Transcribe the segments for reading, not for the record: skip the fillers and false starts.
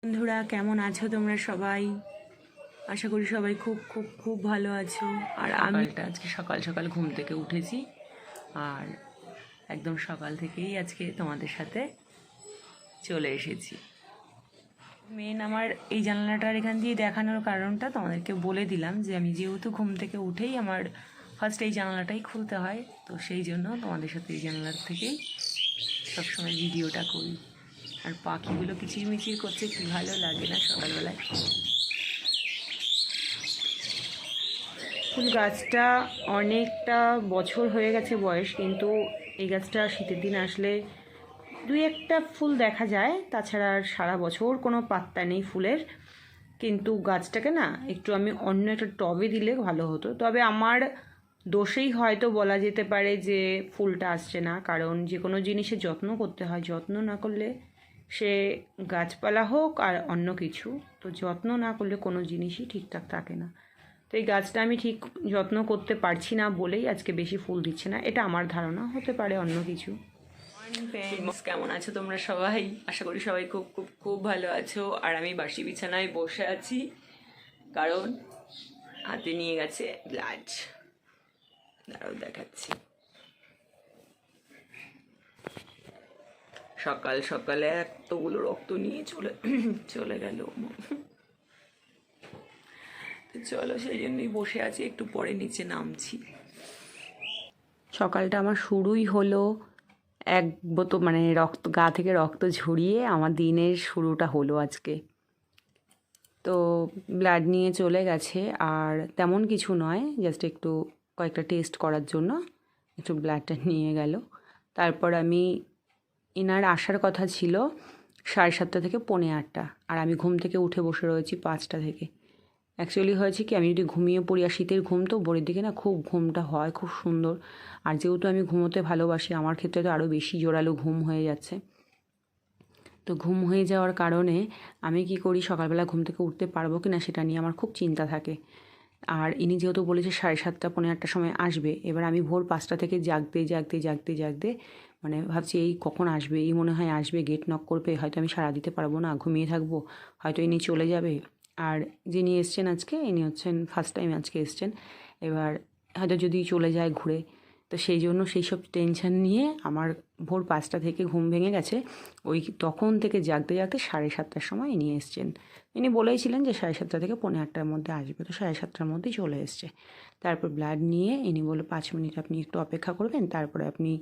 বন্ধুরা, কেমন আছো তোমরা সবাই? আশা করি সবাই খুব খুব খুব ভালো আছো। আর সকালটা আজকে সকাল সকাল ঘুম থেকে উঠেছি, আর একদম সকাল থেকেই আজকে তোমাদের সাথে চলে এসেছি। মেন আমার এই জানালাটার এখান দিয়ে দেখানোর কারণটা তোমাদেরকে বলে দিলাম, যে আমি যেহেতু ঘুম থেকে উঠেই আমার ফার্স্ট এই জানালাটাই খুলতে হয়, তো সেই জন্য তোমাদের সাথে এই জানালার থেকেই সবসময় ভিডিওটা করি। আর পাখিগুলো কিচিরমিচির করছে, কি ভালো লাগে না সকালবেলায়। ফুল গাছটা অনেকটা বছর হয়ে গেছে বয়স, কিন্তু এই গাছটা শীতের দিন আসলে দুই একটা ফুল দেখা যায়, তাছাড়া আর সারা বছর কোনো পাত্তা নেই ফুলের। কিন্তু গাছটাকে না একটু আমি অন্য একটা টবে দিলে ভালো হতো, তবে আমার দোষেই হয়তো বলা যেতে পারে যে ফুলটা আসছে না। কারণ যে কোনো জিনিসের যত্ন করতে হয়, যত্ন না করলে সে গাছপালা হোক আর অন্য কিছু, তো যত্ন না করলে কোনো জিনিসই ঠিকঠাক থাকে না। তো এই গাছটা আমি ঠিক যত্ন করতে পারছি না বলেই আজকে বেশি ফুল দিচ্ছে না, এটা আমার ধারণা, হতে পারে অন্য কিছু। মর্নিং ফ্রেন্ডস, কেমন আছো তোমরা সবাই? আশা করি সবাই খুব খুব খুব ভালো আছো। আর আমি বাসি বিছানায় বসে আছি, কারণ হাতে নিয়ে গেছে ব্লাড। দাঁড়াও দেখাচ্ছি। সকাল সকালে এতগুলো রক্ত নিয়ে চলে গেল। চলো, সেই জন্যই বসে আছি, একটু পরে নিচে নামছি। সকালটা আমার শুরুই হলো এক বোতল মানে রক্ত, গা থেকে রক্ত ঝরিয়ে আমার দিনের শুরুটা হলো আজকে। তো ব্লাড নিয়ে চলে গেছে, আর তেমন কিছু নয়, জাস্ট একটু কয়েকটা টেস্ট করার জন্য একটু ব্লাডটা নিয়ে গেল। তারপর আমি, এনার আসার কথা ছিল 7:30 থেকে 8:45, আর আমি ঘুম থেকে উঠে বসে রয়েছি 5টা থেকে। অ্যাকচুয়ালি হয়েছে কি, আমি যদি ঘুমিয়ে পড়ি, আর শীতের ঘুম তো ভোরের দিকে না খুব ঘুমটা হয় খুব সুন্দর। আর যেহেতু আমি ঘুমোতে ভালোবাসি, আমার ক্ষেত্রে তো আরও বেশি জোরালো ঘুম হয়ে যাচ্ছে। তো ঘুম হয়ে যাওয়ার কারণে আমি কি করি, সকালবেলা ঘুম থেকে উঠতে পারবো কি না সেটা নিয়ে আমার খুব চিন্তা থাকে। আর ইনি যেহেতু বলেছে 7:30 পৌনে 8টার সময় আসবে, এবার আমি ভোর 5টা থেকে জাগতে জাগতে জাগতে জাগতে মানে ভাবছি এই কখন আসবে, এই মনে হয় আসবে, গেট নক করবে, হয়তো আমি সাড়া দিতে পারবো না, ঘুমিয়ে থাকবো, হয়তো ইনি চলে যাবে। আর যিনি এসছেন আজকে, ইনি হচ্ছেন ফার্স্ট টাইম আজকে এসছেন, এবার হয়তো যদি চলে যায় ঘুরে, তো সেই জন্য সেই সব টেনশন নিয়ে আমার ভোর 5টা থেকে ঘুম ভেঙে গেছে। ওই তখন থেকে জাগতে জাগতে 7:30টার সময় ইনি এসছেন। ইনি বলেইছিলেন যে 7:30 থেকে পৌনে 8টার মধ্যে আসবে, তো 7:30টার মধ্যেই চলে এসছে। তারপর ব্লাড নিয়ে ইনি বললো 5 মিনিট আপনি একটু অপেক্ষা করবেন, তারপরে আপনি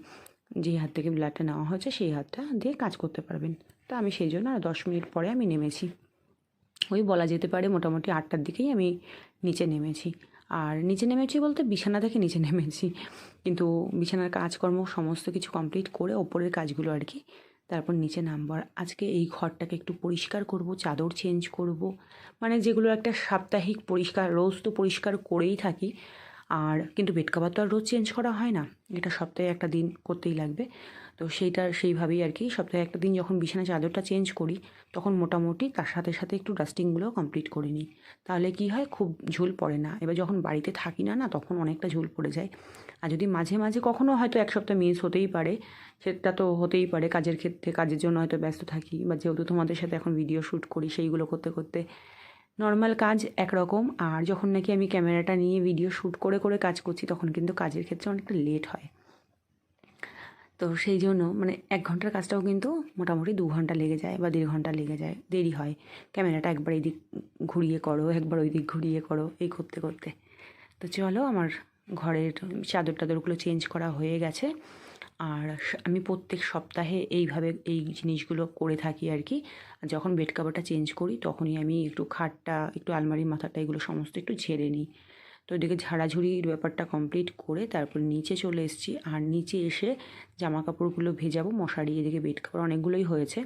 যে হাত থেকে ব্লাডটা নেওয়া হয়েছে সেই হাতটা দিয়ে কাজ করতে পারবেন। তো আমি সেই জন্য আর 10 মিনিট পরে আমি নেমেছি। ওই বলা যেতে পারে মোটামুটি 8টার দিকেই আমি নিচে নেমেছি। আর নিচে নেমেছি বলতে বিছানা থেকে নিচে নেমেছি, কিন্তু বিছানার কাজকর্ম সমস্ত কিছু কমপ্লিট করে ওপরের কাজগুলো আর কি, তারপর নিচে নামবো। আর আজকে এই ঘরটাকে একটু পরিষ্কার করব, চাদর চেঞ্জ করব, মানে যেগুলো একটা সাপ্তাহিক পরিষ্কার, রোজ তো পরিষ্কার করেই থাকি। আর কিন্তু বেড কভার তো আর রোজ চেঞ্জ করা হয় না, এটা সপ্তাহে একটা দিন করতেই লাগবে। তো সেইভাবেই আর কি, সপ্তাহে একটা দিন যখন বিছানা চাদরটা চেঞ্জ করি, তখন মোটামুটি তার সাথে সাথে একটু ডাস্টিংগুলোও কমপ্লিট করে নিই। তাহলে কি হয়, খুব ঝুল পড়ে না। এবার যখন বাড়িতে থাকি না না, তখন অনেকটা ঝুল পড়ে যায়। আর যদি মাঝে মাঝে কখনও হয়তো এক সপ্তাহ মিস হতেই পারে, সেটা তো হতেই পারে, কাজের ক্ষেত্রে কাজের জন্য হয়তো ব্যস্ত থাকি, বা যেহেতু তোমাদের সাথে এখন ভিডিও শ্যুট করি, সেইগুলো করতে করতে নর্মাল কাজ একরকম, আর যখন নাকি আমি ক্যামেরাটা নিয়ে ভিডিও শ্যুট করে করে কাজ করছি, তখন কিন্তু কাজের ক্ষেত্রে অনেকটা লেট হয়। তো সেই জন্য মানে 1 ঘন্টার কাজটাও কিন্তু মোটামুটি 2 ঘন্টা লেগে যায় বা 1.5 ঘন্টা লেগে যায়, দেরি হয়। ক্যামেরাটা একবার এদিক ঘুরিয়ে করো, একবার ওই দিক ঘুরিয়ে করো, এই করতে করতে। তো চলো, আমার ঘরের চাদর টাদরগুলো চেঞ্জ করা হয়ে গেছে। আর আমি প্রত্যেক সপ্তাহে এইভাবে এই জিনিসগুলো করে থাকি আর কি। আর যখন বেড কভারটা চেঞ্জ করি, তখনই আমি একটু খাটটা, একটু আলমারির মাথাটা, এগুলো সমস্ত একটু ঝেড়ে নিই। তো এদিকে ঝাড়াঝুড়ির ব্যাপারটা কমপ্লিট করে তারপর নিচে চলে এসেছি। আর নিচে এসে জামা কাপড়গুলো ভেজাবো, মশারি, এদিকে বেড কভার অনেকগুলোই হয়েছে।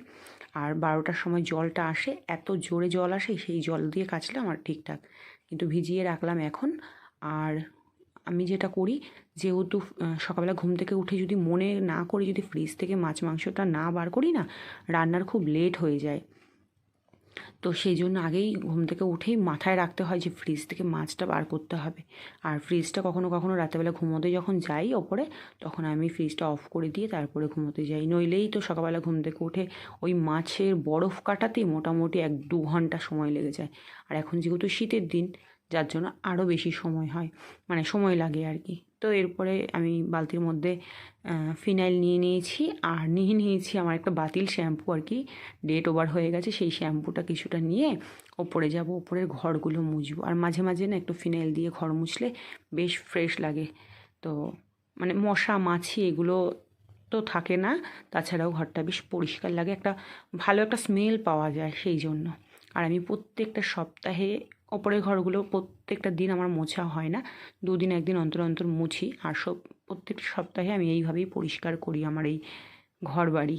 আর 12টার সময় জলটা আসে, এত জোরে জল আসে, সেই জল দিয়ে কাচলে আমার ঠিকঠাক, কিন্তু ভিজিয়ে রাখলাম এখন। আর আমি যেটা করি, যেহেতু সকালবেলা ঘুম থেকে উঠে যদি মনে না করি, যদি ফ্রিজ থেকে মাছ মাংসটা না বার করি না, রান্নার খুব লেট হয়ে যায়। তো সেই জন্য আগেই ঘুম থেকে উঠেই মাথায় রাখতে হয় যে ফ্রিজ থেকে মাছটা বার করতে হবে। আর ফ্রিজটা কখনো কখনো রাতেরবেলা ঘুমোতে যখন যাই ওপরে, তখন আমি ফ্রিজটা অফ করে দিয়ে তারপরে ঘুমোতে যাই। নইলেই তো সকালবেলা ঘুম থেকে উঠে ওই মাছের বরফ কাটাতেই মোটামুটি 1-2 ঘন্টা সময় লেগে যায়। আর এখন যেহেতু শীতের দিন, যার জন্য আরও বেশি সময় হয়, মানে সময় লাগে আর কি। তো এরপরে আমি বালতির মধ্যে ফিনাইল নিয়ে নিয়েছি, আর নিয়ে নিয়েছি আমার একটা বাতিল শ্যাম্পু আর কি, ডেট ওভার হয়ে গেছে। সেই শ্যাম্পুটা কিছুটা নিয়ে ওপরে যাব, ওপরের ঘরগুলো মুছবো। আর মাঝে মাঝে না একটু ফিনাইল দিয়ে ঘর মুছলে বেশ ফ্রেশ লাগে। তো মানে মশা মাছি এগুলো তো থাকে না, তাছাড়াও ঘরটা বেশ পরিষ্কার লাগে, একটা ভালো একটা স্মেল পাওয়া যায় সেই জন্য। আর আমি প্রত্যেকটা সপ্তাহে ওপরের ঘরগুলো প্রত্যেকটা দিন আমার মোছা হয় না, 2 দিন 1 দিন অন্তর অন্তর মুছি। আর প্রত্যেকটা সপ্তাহে আমি এইভাবেই পরিষ্কার করি আমার এই ঘর বাড়ি।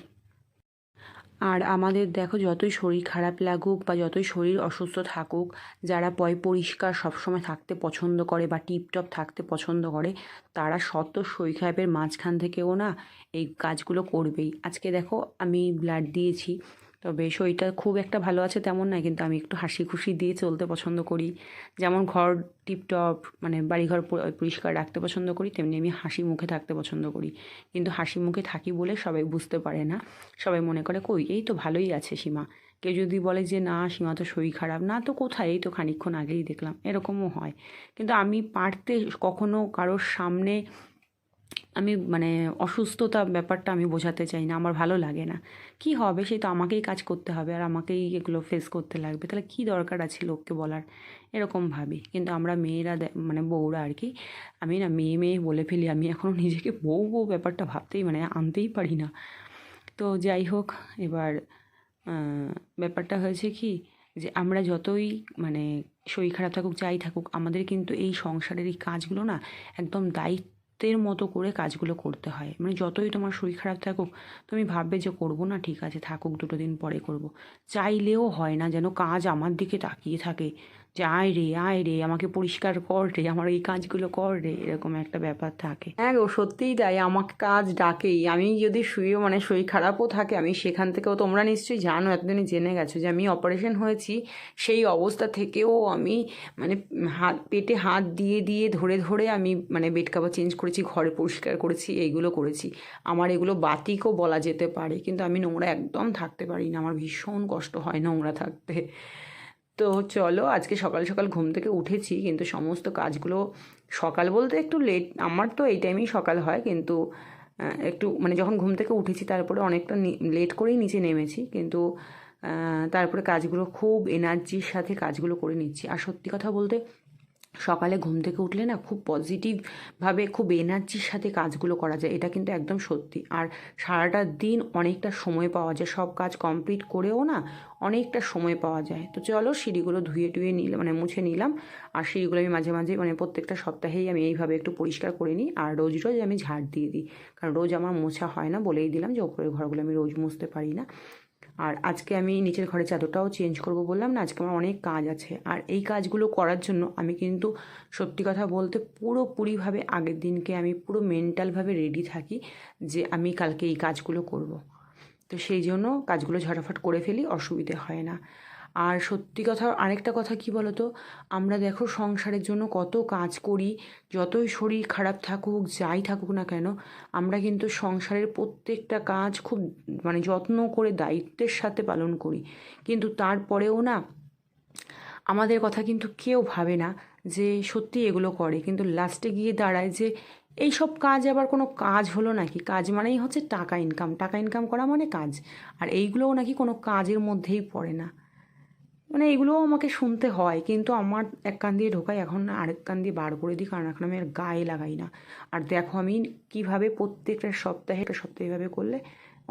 আর আমাদের দেখো, যতই শরীর খারাপ লাগুক বা যতই শরীর অসুস্থ থাকুক, যারা পরিষ্কার সবসময় থাকতে পছন্দ করে বা টিপটপ থাকতে পছন্দ করে, তারা শত শরীর খারাপের মাঝখান থেকেও না এই কাজগুলো করবেই। আজকে দেখো আমি ব্লাড দিয়েছি, তবে শরীরটা খুব একটা ভালো আছে তেমন নয়, কিন্তু আমি একটু হাসি খুশি দিয়ে চলতে পছন্দ করি। যেমন ঘর টিপটপ মানে বাড়িঘর পরিষ্কার রাখতে পছন্দ করি, তেমনি আমি হাসি মুখে থাকতে পছন্দ করি। কিন্তু হাসি মুখে থাকি বলে সবাই বুঝতে পারে না, সবাই মনে করে কই এই তো ভালোই আছে সীমা। কেউ যদি বলে যে না সীমা তো শরীর খারাপ, না তো কোথায়, এই তো খানিকক্ষণ আগেই দেখলাম, এরকমও হয়। কিন্তু আমি পারতে কখনো কারোর সামনে আমি মানে অসুস্থতা ব্যাপারটা আমি বোঝাতে চাই না, আমার ভালো লাগে না। কি হবে, সেই তো আমাকেই কাজ করতে হবে আর আমাকেই এগুলো ফেস করতে লাগবে, তাহলে কী দরকার আছে লোককে বলার, এরকম ভাবি। কিন্তু আমরা মেয়েরা মানে বউরা আর কি, আমি না মেয়ে মেয়ে বলে ফেলি, আমি এখনও নিজেকে বউ বউ ব্যাপারটা ভাবতেই মানে আনতেই পারি না। তো যাই হোক, এবার ব্যাপারটা হয়েছে কি, যে আমরা যতই মানে শরীর খারাপ থাকুক যাই থাকুক, আমাদের কিন্তু এই সংসারের এই কাজগুলো না একদম দায়িত্বের মতো করে কাজগুলো করতে হয়। মানে যতই তোমার শরীর খারাপ থাকুক, তুমি ভাববে যে করবো না, ঠিক আছে থাকুক 2 দিন পরে করব। চাইলেও হয় না, যেন কাজ আমার দিকে তাকিয়ে থাকে যে আয় রে আমাকে পরিষ্কার কর রে, আমার এই কাজগুলো কর রে, এরকম একটা ব্যাপার থাকে। হ্যাঁ গো, সত্যিই তাই, আমাকে কাজ ডাকেই। আমি যদি শুয়েও মানে শরীর খারাপও থাকে, আমি সেখান থেকেও, তোমরা নিশ্চয়ই জানো, এতদিনই জেনে গেছো যে আমি অপারেশন হয়েছি, সেই অবস্থা থেকেও আমি মানে পেটে হাত দিয়ে দিয়ে ধরে ধরে আমি মানে বেড কাভার চেঞ্জ করেছি, ঘরে পরিষ্কার করেছি, এইগুলো করেছি। আমার এগুলো বাতিকও বলা যেতে পারে, কিন্তু আমি নোংরা একদম থাকতে পারি না, আমার ভীষণ কষ্ট হয় নোংরা থাকতে। তো চলো, আজকে সকাল সকাল ঘুম থেকে উঠেছি, কিন্তু সমস্ত কাজগুলো সকাল বলতে একটু লেট, আমার তো এই টাইমেই সকাল হয়, কিন্তু একটু মানে যখন ঘুম থেকে উঠেছি তারপরে অনেকটা লেট করেই নিচে নেমেছি, কিন্তু তারপরে কাজগুলো খুব এনার্জির সাথে কাজগুলো করে নিচ্ছি। আর সত্যি কথা বলতে সকালে ঘুম থেকে উঠলে না খুব পজিটিভভাবে খুব এনার্জির সাথে কাজগুলো করা যায়, এটা কিন্তু একদম সত্যি। আর সারাটা দিন অনেকটা সময় পাওয়া যায়, সব কাজ কমপ্লিট করেও না অনেকটা সময় পাওয়া যায়। তো চলো, সিঁড়িগুলো ধুয়ে টুয়ে নিলাম, মানে মুছে নিলাম। আর সিঁড়িগুলো আমি মাঝে মাঝে মানে প্রত্যেকটা সপ্তাহেই আমি এইভাবে একটু পরিষ্কার করে নিই, আর রোজ রোজ আমি ঝাড় দিয়ে দিই, কারণ রোজ আমার মোছা হয় না, বলেই দিলাম যে ওপরের ঘরগুলো আমি রোজ মুছতে পারি না। আর আজকে আমি নিচের ঘরের চাদরটাও চেঞ্জ করব, বললাম না আজকে আমার অনেক কাজ আছে। আর এই কাজগুলো করার জন্য আমি কিন্তু সত্যি কথা বলতে পুরোপুরিভাবে আগের দিনকে আমি পুরো মেন্টালভাবে রেডি থাকি যে আমি কালকে এই কাজগুলো করব। তো সেই জন্য কাজগুলো ঝটাফট করে ফেলি, অসুবিধে হয় না। আর সত্যি কথা, আরেকটা কথা কি বলো তো, আমরা দেখো সংসারের জন্য কত কাজ করি, যতই শরীর খারাপ থাকুক যাই থাকুক না কেন, আমরা কিন্তু সংসারের প্রত্যেকটা কাজ খুব মানে যত্ন করে দায়িত্বের সাথে পালন করি। কিন্তু তারপরেও না আমাদের কথা কিন্তু কেউ ভাবে না যে সত্যি এগুলো করে, কিন্তু লাস্টে গিয়ে দাঁড়ায় যে এই সব কাজ আবার কোনো কাজ হলো নাকি, কাজ মানেই হচ্ছে টাকা ইনকাম, টাকা ইনকাম করা মানে কাজ, আর এইগুলোও নাকি কোনো কাজের মধ্যেই পড়ে না। মানে এগুলোও আমাকে শুনতে হয়, কিন্তু আমার এক কান দিয়ে ঢোকাই, এখন আরেক কান দিয়ে বার করে দিই, কারণ এখন আমি আর গায়ে লাগাই না। আর দেখো আমি কীভাবে প্রত্যেকটা সপ্তাহে এভাবে করলে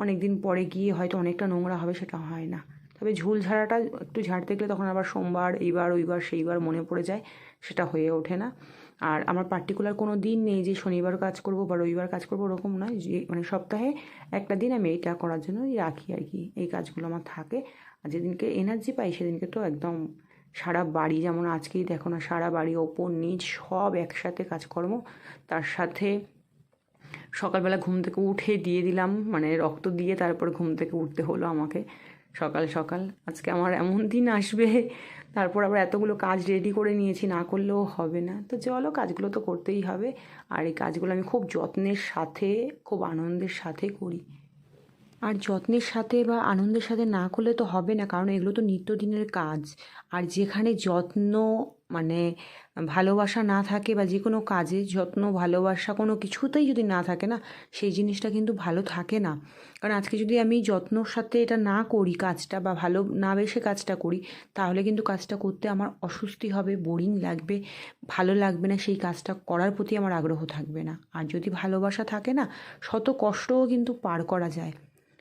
অনেক দিন পরে গিয়ে হয়তো অনেকটা নোংরা হবে, সেটা হয় না। তবে ঝুল ঝাড়াটা একটু ঝাড়তে গেলে তখন আবার সোমবার এইবার ওইবার সেইবার মনে পড়ে যায়, সেটা হয়ে ওঠে না। আর আমার পার্টিকুলার কোনো দিন নেই যে শনিবার কাজ করব বা রবিবার কাজ করব, ওরকম নয়, যে মানে সপ্তাহে একটা দিন আমি এইটা করার জন্যই রাখি আর কি, এই কাজগুলো আমার থাকে। আর যেদিনকে এনার্জি পাই সেদিনকে তো একদম সারা বাড়ি, যেমন আজকেই দেখো না, সারা বাড়ি ওপর নিচ সব একসাথে কাজকর্ম। তার সাথে সকালবেলা ঘুম থেকে উঠে দিয়ে দিলাম, মানে রক্ত দিয়ে তারপর ঘুম থেকে উঠতে হলো আমাকে। সকাল সকাল আজকে আমার এমন দিন আসবে। তারপর আবার এতগুলো কাজ রেডি করে নিয়েছি, না করলেও হবে না। তো চলো, কাজগুলো তো করতেই হবে। আর এই কাজগুলো আমি খুব যত্নের সাথে, খুব আনন্দের সাথে করি। আর যত্নের সাথে বা আনন্দের সাথে না করলে তো হবে না, কারণ এগুলো তো নিত্যদিনের কাজ। আর যেখানে যত্ন মানে ভালোবাসা না থাকে, বা যে কোনো কাজে যত্ন ভালোবাসা কোনো কিছুতেই যদি না থাকে না, সেই জিনিসটা কিন্তু ভালো থাকে না। কারণ আজকে যদি আমি যত্নর সাথে এটা না করি কাজটা, বা ভালো না বেসে কাজটা করি, তাহলে কিন্তু কাজটা করতে আমার অস্বস্তি হবে, বোরিং লাগবে, ভালো লাগবে না, সেই কাজটা করার প্রতি আমার আগ্রহ থাকবে না। আর যদি ভালোবাসা থাকে না, শত কষ্টও কিন্তু পার করা যায়।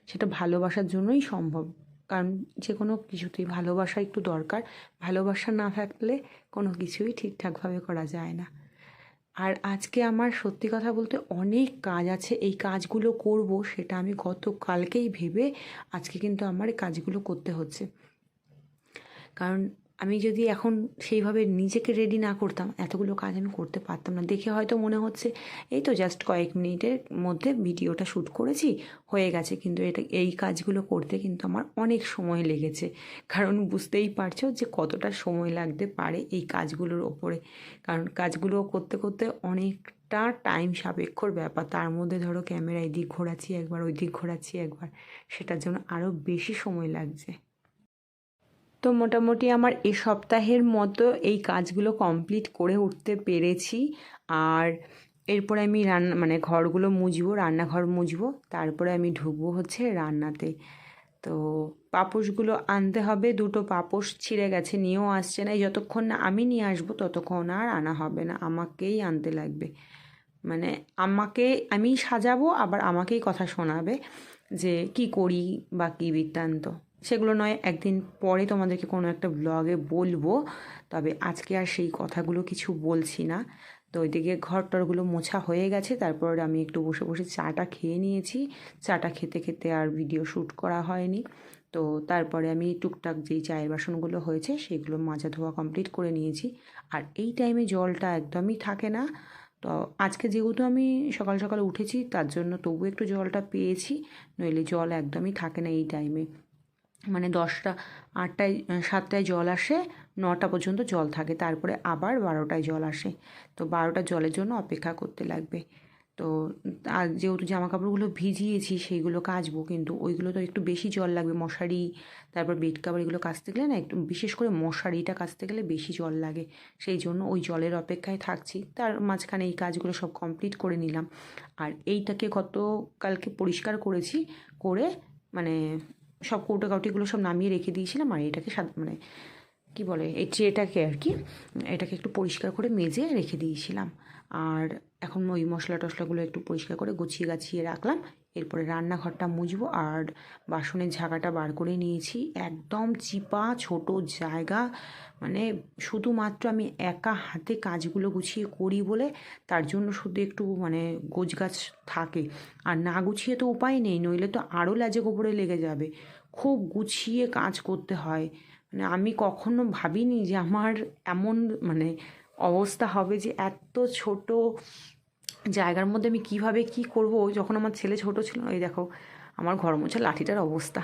সেটা ভালোবাসার জন্যই সম্ভব। কারণ যে কোনো কিছুতেই ভালোবাসা একটু দরকার। ভালোবাসা না থাকলে কোনো কিছুই ঠিকঠাকভাবে করা যায় না। আর আজকে আমার সত্যি কথা বলতে অনেক কাজ আছে, এই কাজগুলো করব সেটা আমি গতকালকেই ভেবে আজকে কিন্তু আমার এই কাজগুলো করতে হচ্ছে। কারণ আমি যদি এখন সেইভাবে নিজেকে রেডি না করতাম, এতগুলো কাজ আমি করতে পারতাম না। দেখে হয়তো মনে হচ্ছে এই তো জাস্ট কয়েক মিনিটের মধ্যে ভিডিওটা শ্যুট করেছি, হয়ে গেছে, কিন্তু এই কাজগুলো করতে কিন্তু আমার অনেক সময় লেগেছে। কারণ বুঝতেই পারছো যে কতটা সময় লাগতে পারে এই কাজগুলোর ওপরে। কারণ কাজগুলো করতে করতে অনেকটা টাইম সাপেক্ষর ব্যাপার। তার মধ্যে ধরো ক্যামেরা এদিক ঘোরাচ্ছি একবার, ওই দিক ঘোরাচ্ছি একবার, সেটার জন্য আরও বেশি সময় লাগছে। তো মোটামুটি আমার এ সপ্তাহের মতো এই কাজগুলো কমপ্লিট করে উঠতে পেরেছি। আর এরপরে আমি মানে ঘরগুলো মুছবো, রান্নাঘর মুছবো, তারপরে আমি ঢুকবো হচ্ছে রান্নাতে। তো পাপোশগুলো আনতে হবে, দুটো পাপোশ ছিঁড়ে গেছে, নিয়েও আসছে না। এই যতক্ষণ না আমি নিয়ে আসবো ততক্ষণ আর আনা হবে না, আমাকেই আনতে লাগবে। মানে আমি সাজাবো, আবার আমাকেই কথা শোনাবে যে কি করি বা কী বৃত্তান্ত। সেগুলো নয় একদিন পরে তোমাদেরকে কোনো একটা ব্লগে বলবো, তবে আজকে আর সেই কথাগুলো কিছু বলছি না। তো ওইদিকে ঘর টরগুলো মোছা হয়ে গেছে, তারপর আমি একটু বসে বসে চাটা খেয়ে নিয়েছি। চাটা খেতে খেতে আর ভিডিও শ্যুট করা হয়নি। তো তারপরে আমি টুকটাক যেই চায়ের বাসনগুলো হয়েছে সেগুলো মাজা ধোয়া কমপ্লিট করে নিয়েছি। আর এই টাইমে জলটা একদমই থাকে না। তো আজকে যেহেতু আমি সকাল সকাল উঠেছি, তার জন্য তবু একটু জলটা পেয়েছি, নইলে জল একদমই থাকে না এই টাইমে। মানে 10টা 8টায় 7টায় জল আসে, 9টা পর্যন্ত জল থাকে, তারপরে আবার 12টায় জল আসে। তো 12টা জলের জন্য অপেক্ষা করতে লাগবে। তো আর যেহেতু জামা কাপড়গুলো ভিজিয়েছি সেইগুলো কাচবো, কিন্তু ওইগুলো তো একটু বেশি জল লাগবে। মশারি, তারপর বেড কাভার, এগুলো কাচতে গেলে না, একটু বিশেষ করে মশারিটা কাচতে গেলে বেশি জল লাগে। সেই জন্য ওই জলের অপেক্ষায় থাকছি। তার মাঝখানে এই কাজগুলো সব কমপ্লিট করে নিলাম। আর এইটাকে গতকালকে পরিষ্কার করেছি, করে মানে সব কৌটাকাউটিগুলো সব নামিয়ে রেখে দিয়েছিলাম। আর এটাকে মানে কী বলে, এই ট্রেটাকে আর কি, এটাকে একটু পরিষ্কার করে মেজে রেখে দিয়েছিলাম। আর এখন ওই মশলা টশলাগুলো একটু পরিষ্কার করে গুছিয়ে গাছিয়ে রাখলাম। এরপরে রান্নাঘরটা মুছবো। আর বাসনের ঝাঁকাটা বার করে নিয়েছি, একদম চিপা ছোট জায়গা, মানে শুধুমাত্র আমি একা হাতে কাজগুলো গুছিয়ে করি বলে তার জন্য শুধু একটু মানে গোছগাছ থাকে। আর না গুছিয়ে তো উপায় নেই, নইলে তো আরও লেজে গোবরে লেগে যাবে। খুব গুছিয়ে কাজ করতে হয়। মানে আমি কখনো ভাবিনি যে আমার এমন মানে অবস্থা হবে, যে এত ছোট জায়গার মধ্যে আমি কিভাবে কি করব। যখন আমার ছেলে ছোট ছিল, এই দেখো আমার ঘর মোছা লাঠিটার অবস্থা।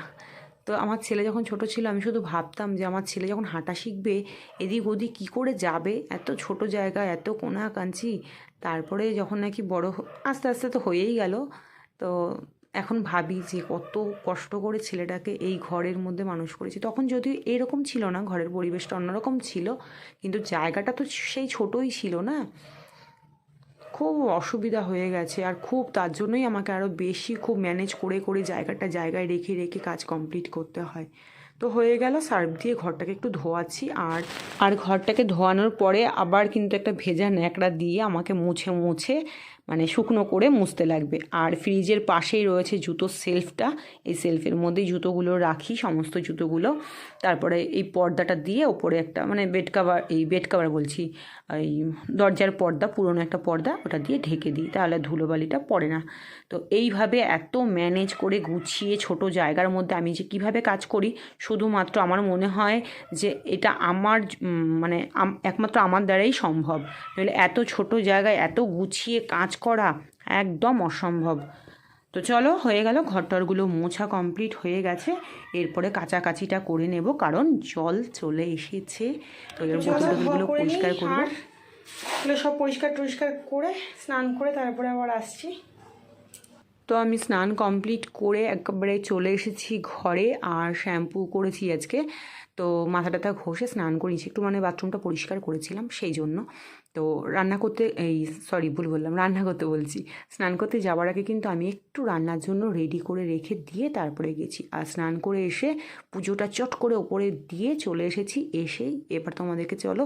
তো আমার ছেলে যখন ছোট ছিল, আমি শুধু ভাবতাম যে আমার ছেলে যখন হাঁটা শিখবে, এদিক ওদিক কী করে যাবে, এত ছোট জায়গা, এত কোনা কাঞ্চি। তারপরে যখন নাকি বড় আস্তে আস্তে তো হয়েই গেল। তো এখন ভাবি যে কত কষ্ট করে ছেলেটাকে এই ঘরের মধ্যে মানুষ করেছি। তখন যদিও এরকম ছিল না, ঘরের পরিবেশটা অন্যরকম ছিল, কিন্তু জায়গাটা তো সেই ছোটই ছিল না। খুব অসুবিধা হয়ে গেছে। আর খুব তার জন্যই আমাকে আরও বেশি খুব ম্যানেজ করে করে জায়গাটা জায়গায় রেখে রেখে কাজ কমপ্লিট করতে হয়। তো হয়ে গেল, সার্ফ দিয়ে ঘরটাকে একটু ধোয়াচ্ছি। আর ঘরটাকে ধোয়ানোর পরে আবার কিন্তু একটা ভেজা ন্যাকড়া দিয়ে আমাকে মুছে মুছে মানে শুকনো করে মুছতে লাগবে। আর ফ্রিজের পাশেই রয়েছে জুতোর সেলফটা, এই সেলফের মধ্যেই জুতোগুলো রাখি, সমস্ত জুতোগুলো। তারপরে এই পর্দাটা দিয়ে ওপরে একটা মানে বেড কাভার বলছি, এই দরজার পর্দা, পুরনো একটা পর্দা, ওটা দিয়ে ঢেকে দিই, তাহলে ধুলোবালিটা পড়ে না। তো এইভাবে এত ম্যানেজ করে গুছিয়ে ছোট জায়গার মধ্যে আমি যে কীভাবে কাজ করি, শুধুমাত্র আমার মনে হয় যে এটা আমার মানে একমাত্র আমার দ্বারাই সম্ভব। নইলে এত ছোট জায়গায় এত গুছিয়ে কাজ করা একদম অসম্ভব। তো চলো, হয়ে গেল, ঘরটরগুলো মোছা কমপ্লিট হয়ে গেছে। এরপরে কাচাকাচিটা করে নেব, কারণ জল চলে এসেছে। তো এর বোতলগুলো পরিষ্কার করবো। এগুলো সব পরিষ্কার টরিষ্কার করে স্নান করে তারপরে আবার আসছি। তো আমি স্নান কমপ্লিট করে একেবারে চলে এসেছি ঘরে, আর শ্যাম্পু করেছি আজকে। তো মাথা টাথা ঘষে স্নান করেছি, একটু মানে বাথরুমটা পরিষ্কার করেছিলাম সেই জন্য। তো রান্না করতে ভুল বললাম, রান্না করতে বলছি, স্নান করতে যাওয়ার আগে কিন্তু আমি একটু রান্নার জন্য রেডি করে রেখে দিয়ে তারপরে গেছি। আর স্নান করে এসে পুজোটা চট করে ওপরে দিয়ে চলে এসেছি। এসেই এবার তোমাদেরকে চলো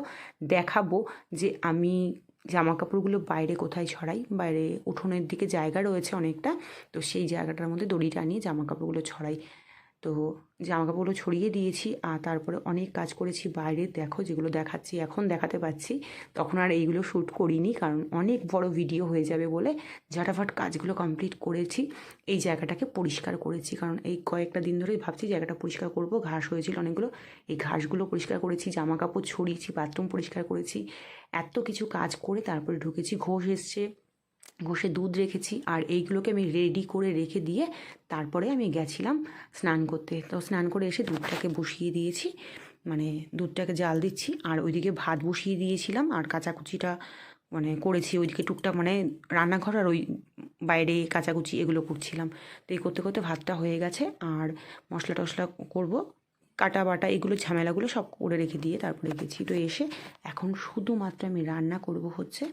দেখাবো যে আমি জামা কাপড়গুলো বাইরে কোথায় ছড়াই। বাইরে উঠোনের দিকে জায়গা রয়েছে অনেকটা, তো সেই জায়গাটার মধ্যে দড়ি টানিয়ে জামা কাপড়গুলো ছড়াই। তো জামা কাপড়গুলো ছড়িয়ে দিয়েছি, আর তারপরে অনেক কাজ করেছি বাইরে, দেখো যেগুলো দেখাচ্ছি এখন দেখাতে পাচ্ছি। তখন আর এইগুলো শ্যুট করিনি, কারণ অনেক বড় ভিডিও হয়ে যাবে বলে ঝটাফট কাজগুলো কমপ্লিট করেছি। এই জায়গাটাকে পরিষ্কার করেছি, কারণ এই কয়েকটা দিন ধরেই ভাবছি জায়গাটা পরিষ্কার করব। ঘাস হয়েছিল অনেকগুলো, এই ঘাসগুলো পরিষ্কার করেছি, জামা কাপড় ছড়িয়েছি, বাথরুম পরিষ্কার করেছি, এত কিছু কাজ করে তারপরে ঢুকেছি। ঘোষ এসছে, ঘষে দুধ রেখেছি, আর এইগুলোকে আমি রেডি করে রেখে দিয়ে তারপরে আমি গেছিলাম স্নান করতে। তো স্নান করে এসে দুধটাকে বসিয়ে দিয়েছি, মানে দুধটাকে জাল দিচ্ছি, আর ওইদিকে ভাত বসিয়ে দিয়েছিলাম, আর কাচাকুচিটা মানে করেছি ওইদিকে টুকটাক, মানে রান্নাঘর আর ওই বাইরে কাচাকুচি এগুলো করছিলাম। তো এই করতে করতে ভাতটা হয়ে গেছে, আর মশলা টশলা করব, কাটা বাটা এগুলো ঝামেলাগুলো সব করে রেখে দিয়ে তারপরে গেছি। তো এসে এখন শুধুমাত্র আমি রান্না করব হচ্ছে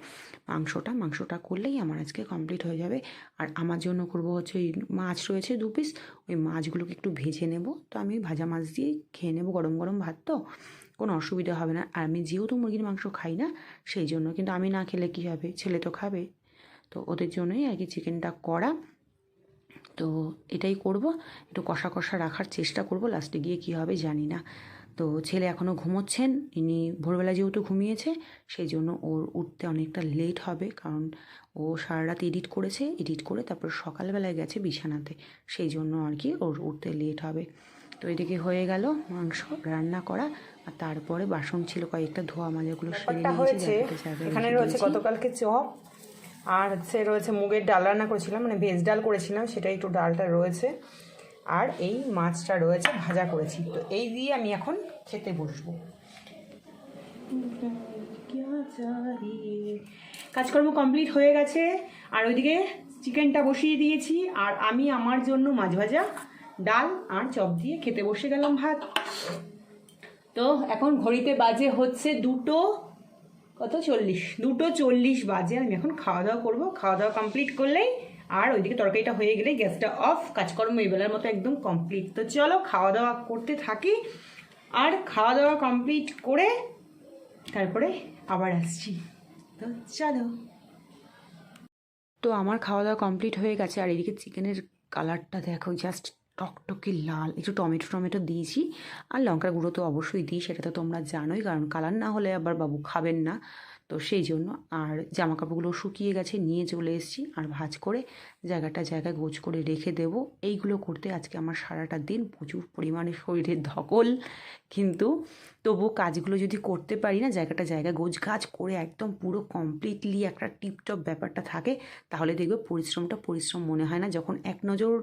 মাংসটা করলেই আমার আজকে কমপ্লিট হয়ে যাবে। আর আমার জন্য করব হচ্ছে ওই মাছ রয়েছে 2 পিস, ওই মাছগুলোকে একটু ভেজে নেব। তো আমি ভাজা মাছ দিয়ে খেয়ে নেব, গরম গরম ভাত, তো কোনো অসুবিধা হবে না। আর আমি যেহেতু মুরগির মাংস খাই না সেই জন্য, কিন্তু আমি না খেলে কী হবে, ছেলে তো খাবে, তো ওদের জন্যই আর কি চিকেনটা করা। তো এটাই করব, একটু কষা কষা রাখার চেষ্টা করব, লাস্টে গিয়ে কী হবে জানি না। তো ছেলে এখনও ঘুমোচ্ছেন, ইনি ভোরবেলা যেহেতু ঘুমিয়েছে সেই জন্য ওর উঠতে অনেকটা লেট হবে, কারণ ও সারা রাত এডিট করেছে, এডিট করে তারপর সকালবেলায় গেছে বিছানাতে, সেই জন্য আর কি ওর উঠতে লেট হবে। তো এদিকে হয়ে গেল মাংস রান্না করা, আর তারপরে বাসন ছিল কয়েকটা, ধোয়া মাজাগুলো সেরে নিয়েছি। এখানে রয়েছে গতকালকে চপ, আর হচ্ছে রয়েছে মুগের ডাল রান্না করেছিলাম, মানে ভেজ ডাল করেছিলাম, সেটা একটু ডালটা রয়েছে, আর এই মাছটা রয়েছে ভাজা করেছি। তো এই দিয়ে আমি এখন খেতে বসবো। কাজকর্ম কমপ্লিট হয়ে গেছে, আর ওইদিকে চিকেনটা বসিয়ে দিয়েছি, আর আমি আমার জন্য মাছ ভাজা, ডাল আর চপ দিয়ে খেতে বসে গেলাম ভাত। তো এখন ঘড়িতে বাজে হচ্ছে 2:40 বাজে। আমি এখন খাওয়া দাওয়া করবো, খাওয়া দাওয়া কমপ্লিট করলেই, আর ওইদিকে তরকারিটা হয়ে গেলে গ্যাসটা অফ, কাজকর্ম এই বেলার মতো একদম কমপ্লিট। তো চলো খাওয়া দাওয়া করতে থাকি, আর খাওয়া দাওয়া কমপ্লিট করে তারপরে আবার আসছি। তো চলো। তো আমার খাওয়া দাওয়া কমপ্লিট হয়ে গেছে, আর এদিকে চিকেনের কালারটা দেখো, জাস্ট টকটকে লাল। একটু টমেটো দিয়েছি, আর লঙ্কার গুঁড়ো তো অবশ্যই দিই, সেটা তো তোমরা জানোই, কারণ কালার না হলে আবার বাবু খাবেন না, তো সেই জন্য। আর জামা কাপড়গুলো শুকিয়ে গেছে, নিয়ে চলে এসেছি, আর ভাঁজ করে জায়গায় গোছ করে রেখে দেব। এইগুলো করতে আজকে আমার সারাটা দিন প্রচুর পরিমাণে শরীরের ধকল, কিন্তু তবু কাজগুলো যদি করতে পারি না, জায়গায় গোছ গাছ করে একদম পুরো কমপ্লিটলি একটা টিপটপ ব্যাপারটা থাকে, তাহলে দেখবে পরিশ্রম মনে হয় না। যখন এক নজর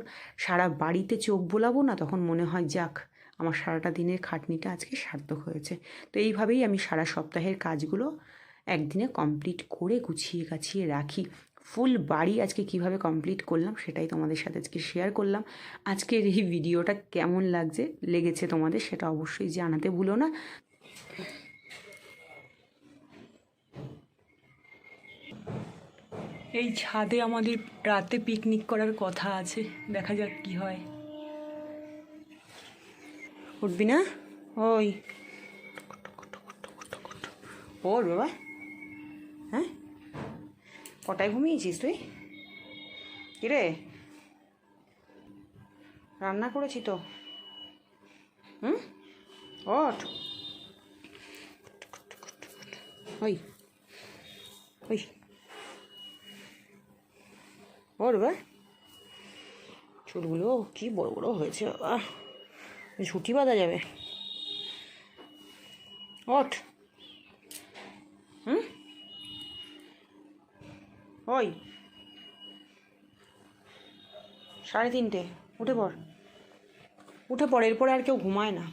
সারা বাড়িতে চোখ বোলাবো না, তখন মনে হয় যাক আমার সারাটা দিনের খাটনিটা আজকে সার্থক হয়েছে। তো এইভাবেই আমি সারা সপ্তাহের কাজগুলো একদিনে কমপ্লিট করে গুছিয়ে গাছিয়ে রাখি। ফুল বাড়ি আজকে কিভাবে কমপ্লিট করলাম সেটাই তোমাদের সাথে আজকে শেয়ার করলাম। আজকের এই ভিডিওটা কেমন লেগেছে তোমাদের, সেটা অবশ্যই জানাতে ভুলো না। এই ছাদে আমাদের রাতে পিকনিক করার কথা আছে, দেখা যাক কি হয়। উঠবি না? ওই ওর বাবা, হ্যাঁ কটায় ঘুমিয়েছিস তুই? কিরে, রান্না করেছি তো, ওঠ। ওই ওই ওর বাবা, চুলগুলো কি বড় বড় হয়েছে বাবা, ছুটি বাঁধা যাবে। ওঠ। ওই 3:30 উঠে পড়, উঠে পড়, এরপরে আর কেউ ঘুমায় না।